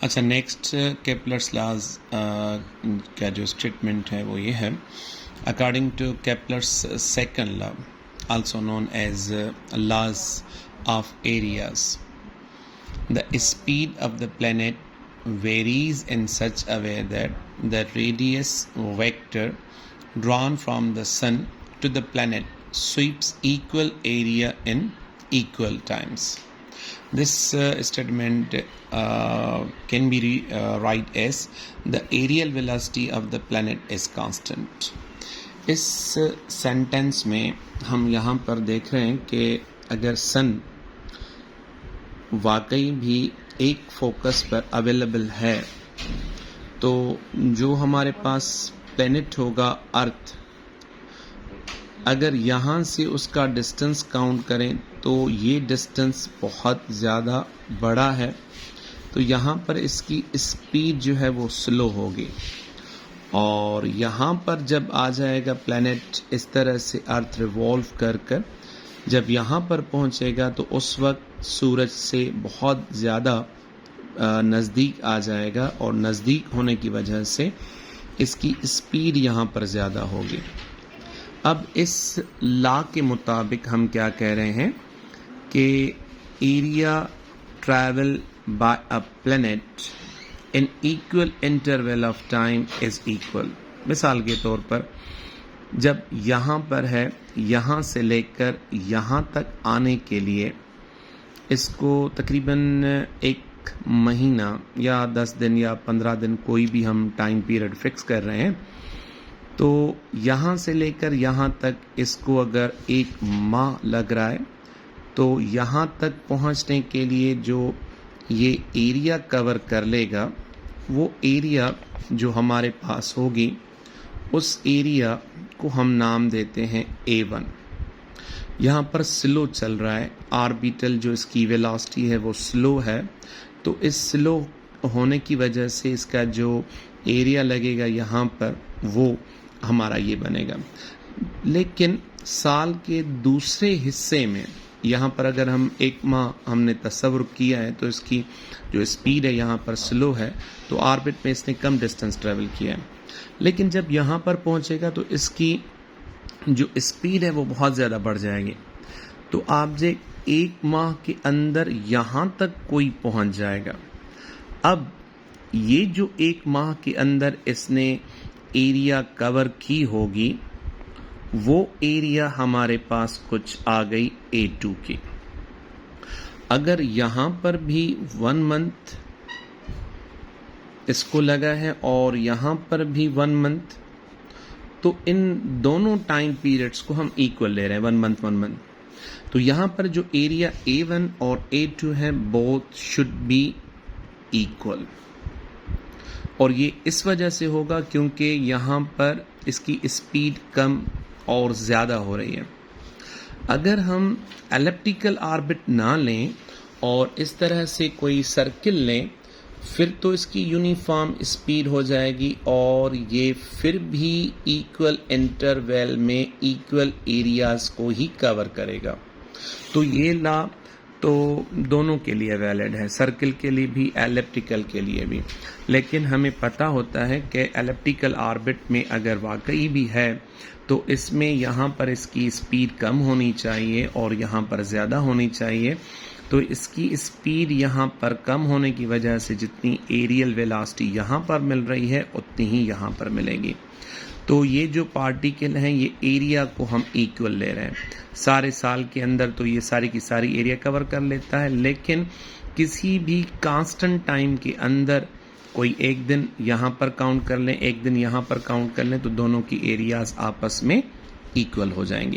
अच्छा, next Kepler's laws का जो स्टेटमेंट है वो ये है, according to Kepler's second law also known as laws of areas, the speed of the planet varies in such a way that the radius vector drawn from the sun to the planet sweeps equal area in equal times. This statement can be write as the aerial velocity of the planet is constant. इस sentence में हम यहाँ पर देख रहे हैं कि अगर सन वाकई भी एक फोकस पर अवेलेबल है तो जो हमारे पास प्लैनेट होगा अर्थ, अगर यहाँ से उसका डिस्टेंस काउंट करें तो ये डिस्टेंस बहुत ज़्यादा बड़ा है, तो यहाँ पर इसकी स्पीड जो है वो स्लो होगी। और यहाँ पर जब आ जाएगा प्लैनेट इस तरह से अर्थ रिवॉल्व कर जब यहाँ पर पहुँचेगा तो उस वक्त सूरज से बहुत ज़्यादा नज़दीक आ जाएगा और नज़दीक होने की वजह से इसकी स्पीड यहाँ पर ज़्यादा होगी। अब इस लॉ के मुताबिक हम क्या कह रहे हैं कि area travel by a planet in equal interval of time is equal. मिसाल के तौर पर जब यहाँ पर है, यहाँ से लेकर यहाँ तक आने के लिए इसको तकरीबन एक महीना या 10 दिन या 15 दिन, कोई भी हम टाइम पीरियड फिक्स कर रहे हैं, तो यहाँ से लेकर यहाँ तक इसको अगर एक माह लग रहा है तो यहाँ तक पहुँचने के लिए जो ये एरिया कवर कर लेगा वो एरिया जो हमारे पास होगी उस एरिया को हम नाम देते हैं A1। यहाँ पर स्लो चल रहा है, ऑर्बिटल जो इसकी वेलोसिटी है वो स्लो है, तो इस स्लो होने की वजह से इसका जो एरिया लगेगा यहाँ पर वो हमारा ये बनेगा। लेकिन साल के दूसरे हिस्से में यहाँ पर अगर हम एक माह हमने तस्वुर किया है तो इसकी जो स्पीड है यहाँ पर स्लो है, तो ऑर्बिट में इसने कम डिस्टेंस ट्रेवल किया है। लेकिन जब यहाँ पर पहुँचेगा तो इसकी जो स्पीड है वो बहुत ज़्यादा बढ़ जाएगी। तो ऑब्जेक्ट एक माह के अंदर यहाँ तक कोई पहुँच जाएगा। अब ये जो एक माह के अंदर इसने एरिया कवर की होगी वो एरिया हमारे पास कुछ आ गई A2 की। अगर यहाँ पर भी 1 मंथ इसको लगा है और यहाँ पर भी 1 मंथ, तो इन दोनों टाइम पीरियड्स को हम इक्वल ले रहे हैं, 1 मंथ। तो यहाँ पर जो एरिया A1 और A2 है बोथ शुड बी इक्वल, और ये इस वजह से होगा क्योंकि यहाँ पर इसकी स्पीड कम और ज़्यादा हो रही है। अगर हम एलिप्टिकल ऑर्बिट ना लें और इस तरह से कोई सर्किल लें फिर तो इसकी यूनिफॉर्म स्पीड हो जाएगी और ये फिर भी इक्वल इंटरवल में इक्वल एरियाज़ को ही कवर करेगा। तो ये लॉ तो दोनों के लिए वैलिड है, सर्किल के लिए भी एलिप्टिकल के लिए भी। लेकिन हमें पता होता है कि एलिप्टिकल ऑर्बिट में अगर वाकई भी है तो इसमें यहाँ पर इसकी स्पीड कम होनी चाहिए और यहाँ पर ज़्यादा होनी चाहिए। तो इसकी स्पीड यहाँ पर कम होने की वजह से जितनी एरियल वेलोसिटी यहाँ पर मिल रही है उतनी ही यहाँ पर मिलेगी। तो ये जो पार्टिकल हैं ये एरिया को हम इक्वल ले रहे हैं। सारे साल के अंदर तो ये सारी की सारी एरिया कवर कर लेता है, लेकिन किसी भी कांस्टेंट टाइम के अंदर कोई एक दिन यहाँ पर काउंट कर लें, एक दिन यहाँ पर काउंट कर लें, तो दोनों की एरियाज आपस में इक्वल हो जाएंगे।